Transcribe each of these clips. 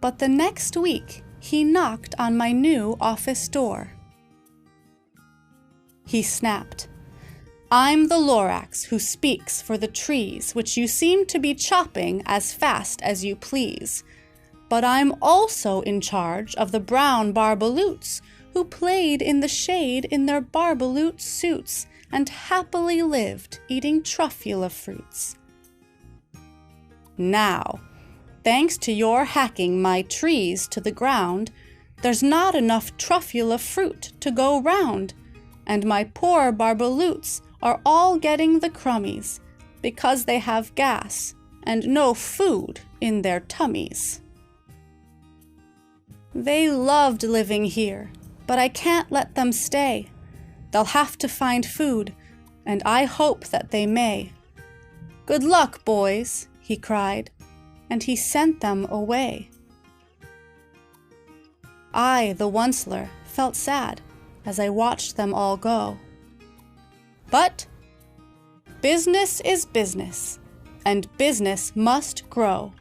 But the next week, he knocked on my new office door. He snapped, "I'm the Lorax who speaks for the trees which you seem to be chopping as fast as you please. But I'm also in charge of the brown barbaloots who played in the shade in their barbaloot suits and happily lived eating truffula fruits. Now, thanks to your hacking my trees to the ground, there's not enough truffula fruit to go round, and my poor barbaloots are all getting the crummies because they have gas and no food in their tummies. They loved living here, but I can't let them stay. They'll have to find food, and I hope that they may. Good luck, boys," he cried, and he sent them away. I, the Onceler, felt sad as I watched them all go. But business is business, and business must grow,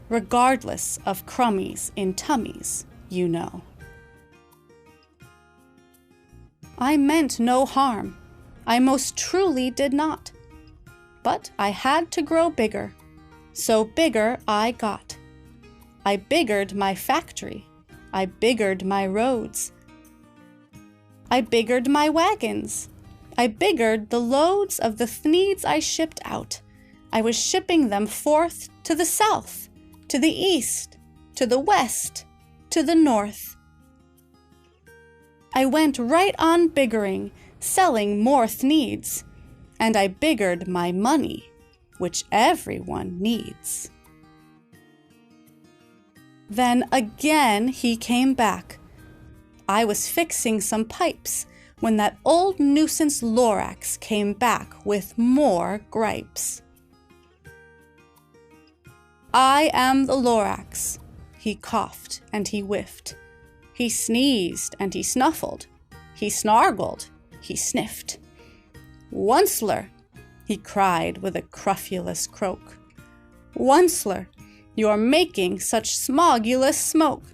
regardless of crummies in tummies, you know. I meant no harm. I most truly did not. But I had to grow bigger, so bigger I got. I biggered my factory. I biggered my roads. I biggered my wagons. I biggered the loads of the thneeds I shipped out. I was shipping them forth to the south, to the east, to the west, to the north. I went right on biggering, selling more thneeds, and I biggered my money, which everyone needs. Then again he came back. I was fixing some pipes when that old nuisance Lorax came back with more gripes. "I am the Lorax," he coughed and he whiffed. He sneezed and he snuffled. He snargled, he sniffed. "Onceler," he cried with a cruffulous croak. "Onceler, you're making such smogulous smoke."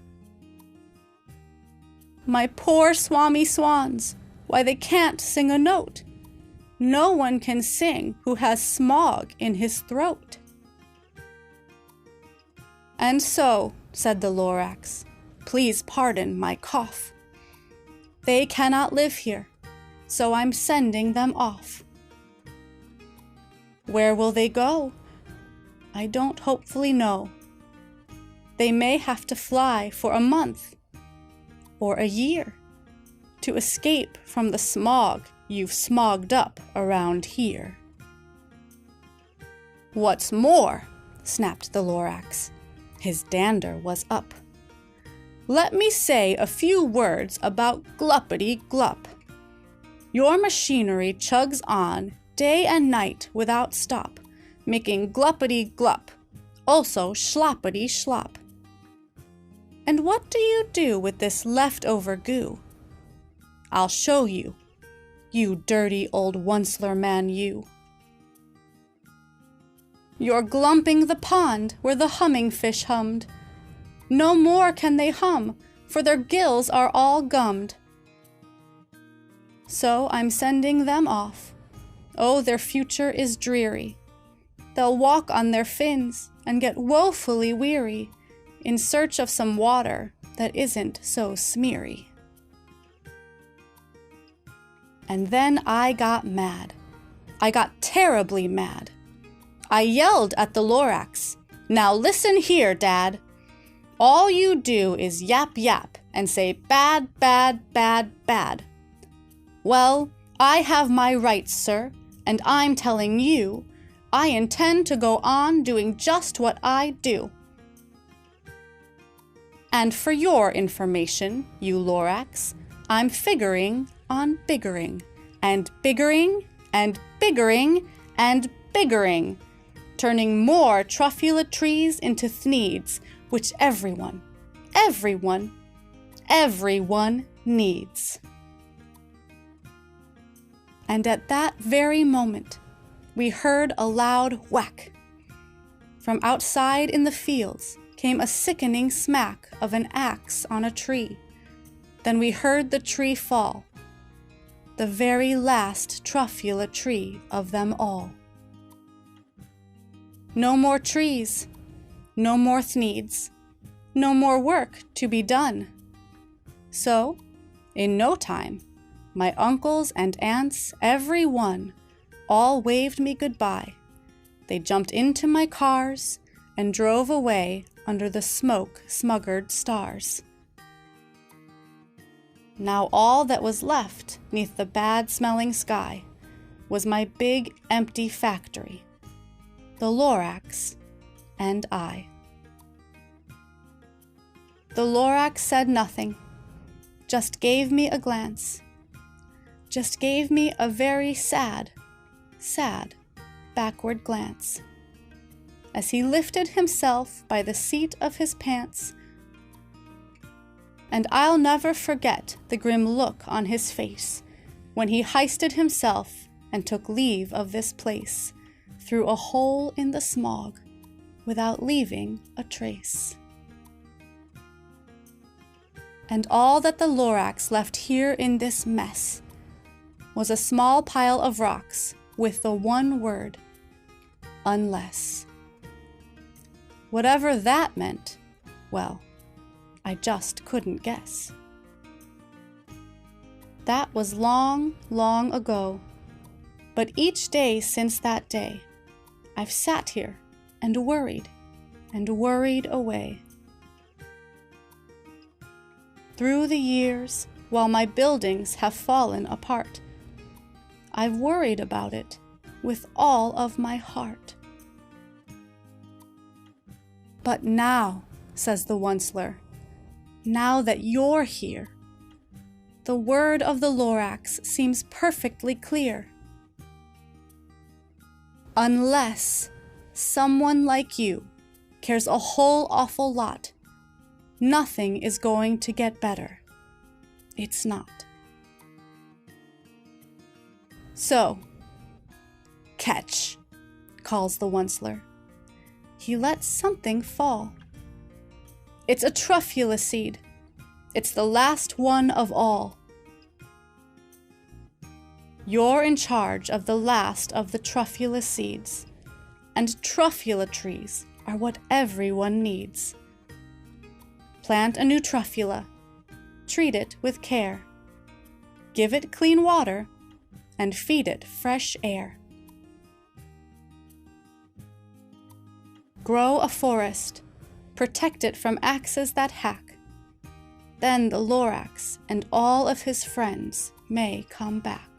My poor swami swans, why they can't sing a note. No one can sing who has smog in his throat. "And so," said the Lorax, "please pardon my cough. They cannot live here, so I'm sending them off." Where will they go? I don't hopefully know. They may have to fly for a month or a year to escape from the smog you've smogged up around here. "What's more," snapped the Lorax, his dander was up, "let me say a few words about gluppity-glup. Your machinery chugs on day and night without stop, making gluppity-glup, also sloppity-slop. And what do you do with this leftover goo? I'll show you, you dirty old Onceler man, you. You're glumping the pond where the humming fish hummed. No more can they hum, for their gills are all gummed. So I'm sending them off. Oh, their future is dreary. They'll walk on their fins and get woefully weary in search of some water that isn't so smeary." And then I got mad. I got terribly mad. I yelled at the Lorax, "Now listen here, Dad. All you do is yap yap and say bad, bad, bad, bad. Well, I have my rights, sir, and I'm telling you, I intend to go on doing just what I do. And for your information, you Lorax, I'm figuring on biggering, and biggering, and biggering, and biggering, turning more truffula trees into thneeds, which everyone needs." And at that very moment, we heard a loud whack. From outside in the fields came a sickening smack of an axe on a tree. Then we heard the tree fall, the very last truffula tree of them all. No more trees, no more thneeds, no more work to be done. So, in no time, my uncles and aunts, every one, all waved me goodbye. They jumped into my cars and drove away under the smoke-smuggered stars. Now all that was left 'neath the bad-smelling sky was my big, empty factory, the Lorax, and I. The Lorax said nothing, just gave me a glance, just gave me a very sad, sad backward glance, as he lifted himself by the seat of his pants. And I'll never forget the grim look on his face when he heisted himself and took leave of this place through a hole in the smog without leaving a trace. And all that the Lorax left here in this mess was a small pile of rocks with the one word, unless. Whatever that meant, well, I just couldn't guess. That was long, long ago, but each day since that day, I've sat here and worried away. Through the years, while my buildings have fallen apart, I've worried about it with all of my heart. But now, says the Onceler, now that you're here, the word of the Lorax seems perfectly clear. Unless someone like you cares a whole awful lot, nothing is going to get better. It's not. So, catch, calls the Onceler. He lets something fall. It's a truffula seed. It's the last one of all. You're in charge of the last of the truffula seeds, and truffula trees are what everyone needs. Plant a new truffula, treat it with care, give it clean water, and feed it fresh air. Grow a forest, protect it from axes that hack. Then the Lorax and all of his friends may come back.